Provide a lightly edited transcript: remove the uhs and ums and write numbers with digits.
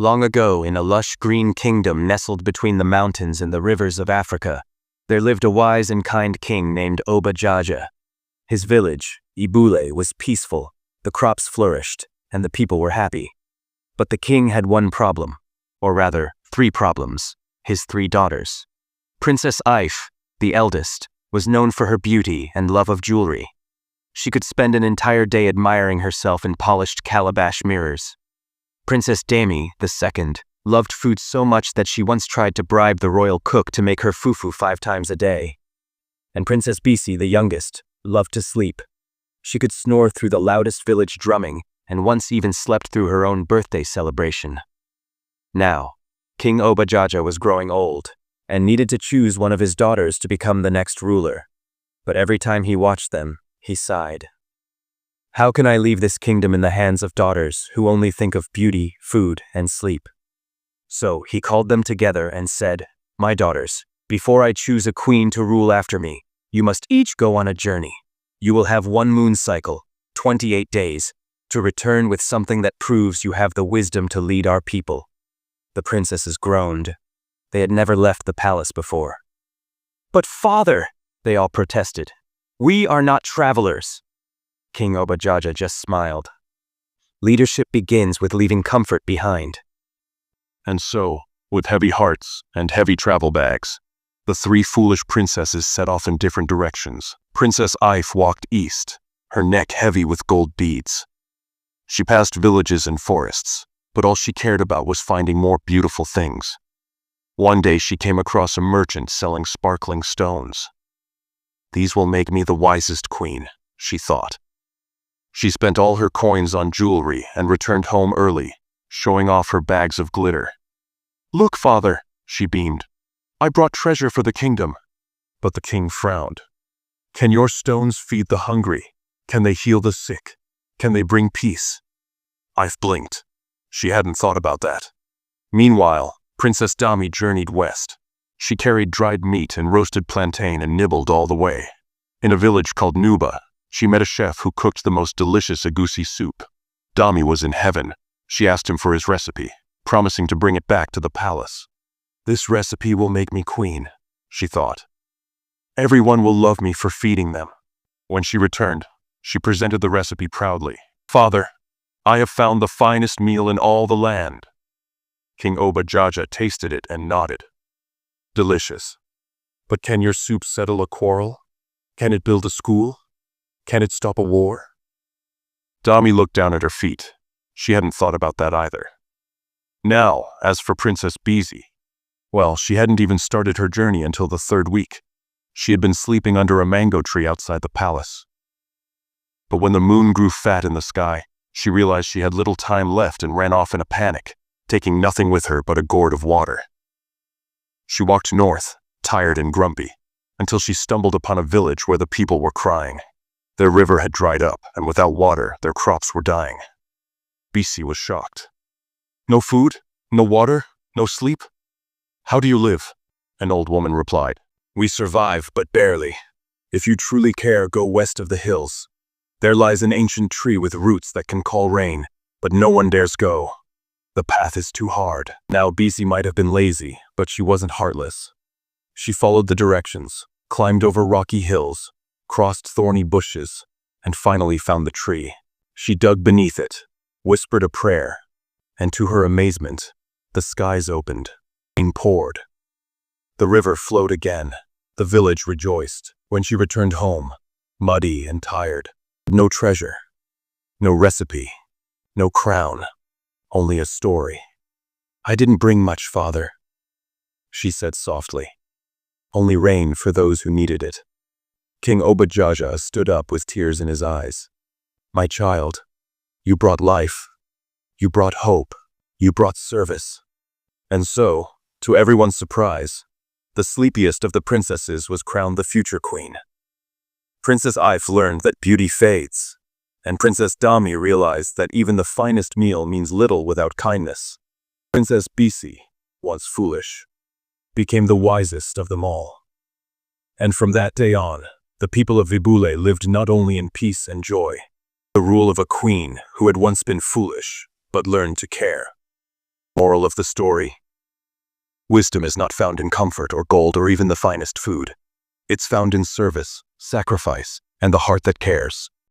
Long ago, in a lush green kingdom nestled between the mountains and the rivers of Africa, there lived a wise and kind king named Oba Jaja. His village, Ibule, was peaceful, the crops flourished, and the people were happy. But the king had one problem, or rather, 3 problems: his 3 daughters. Princess Ife, the eldest, was known for her beauty and love of jewelry. She could spend an entire day admiring herself in polished calabash mirrors. Princess Dami, the second, loved food so much that she once tried to bribe the royal cook to make her fufu 5 times a day. And Princess Bisi, the youngest, loved to sleep. She could snore through the loudest village drumming, and once even slept through her own birthday celebration. Now, King Oba Jaja was growing old, and needed to choose one of his daughters to become the next ruler. But every time he watched them, he sighed. How can I leave this kingdom in the hands of daughters who only think of beauty, food, and sleep? So he called them together and said, "My daughters, before I choose a queen to rule after me, you must each go on a journey. You will have 1 moon cycle, 28 days, to return with something that proves you have the wisdom to lead our people." The princesses groaned. They had never left the palace before. "But father," they all protested, "we are not travelers." King Oba Jaja just smiled. Leadership begins with leaving comfort behind. And so, with heavy hearts and heavy travel bags, the 3 foolish princesses set off in different directions. Princess Ife walked east, her neck heavy with gold beads. She passed villages and forests, but all she cared about was finding more beautiful things. One day she came across a merchant selling sparkling stones. "These will make me the wisest queen," she thought. She spent all her coins on jewelry and returned home early, showing off her bags of glitter. "Look, father," she beamed. "I brought treasure for the kingdom." But the king frowned. "Can your stones feed the hungry? Can they heal the sick? Can they bring peace?" Ife blinked. She hadn't thought about that. Meanwhile, Princess Dami journeyed west. She carried dried meat and roasted plantain and nibbled all the way. In a village called Nuba, she met a chef who cooked the most delicious egusi soup. Dami was in heaven. She asked him for his recipe, promising to bring it back to the palace. "This recipe will make me queen," she thought. "Everyone will love me for feeding them." When she returned, she presented the recipe proudly. "Father, I have found the finest meal in all the land." King Oba Jaja tasted it and nodded. "Delicious. But can your soup settle a quarrel? Can it build a school? Can it stop a war?" Dami looked down at her feet. She hadn't thought about that either. Now, as for Princess Bisi, well, she hadn't even started her journey until the 3rd week. She had been sleeping under a mango tree outside the palace. But when the moon grew fat in the sky, she realized she had little time left and ran off in a panic, taking nothing with her but a gourd of water. She walked north, tired and grumpy, until she stumbled upon a village where the people were crying. Their river had dried up, and without water, their crops were dying. Bisi was shocked. "No food? No water? No sleep? How do you live?" An old woman replied. "We survive, but barely. If you truly care, go west of the hills. There lies an ancient tree with roots that can call rain, but no one dares go. The path is too hard." Now, Bisi might have been lazy, but she wasn't heartless. She followed the directions, climbed over rocky hills, crossed thorny bushes, and finally found the tree. She dug beneath it, whispered a prayer, and to her amazement, the skies opened. Rain poured. The river flowed again. The village rejoiced. When she returned home, muddy and tired, no treasure, no recipe, no crown, only a story. "I didn't bring much, father," she said softly. "Only rain for those who needed it." King Oba Jaja stood up with tears in his eyes. "My child, you brought life. You brought hope. You brought service." And so, to everyone's surprise, the sleepiest of the princesses was crowned the future queen. Princess Ife learned that beauty fades, and Princess Dami realized that even the finest meal means little without kindness. Princess Bisi, once foolish, became the wisest of them all. And from that day on, the people of Ibule lived not only in peace and joy, the rule of a queen who had once been foolish, but learned to care. Moral of the story: wisdom is not found in comfort or gold or even the finest food. It's found in service, sacrifice, and the heart that cares.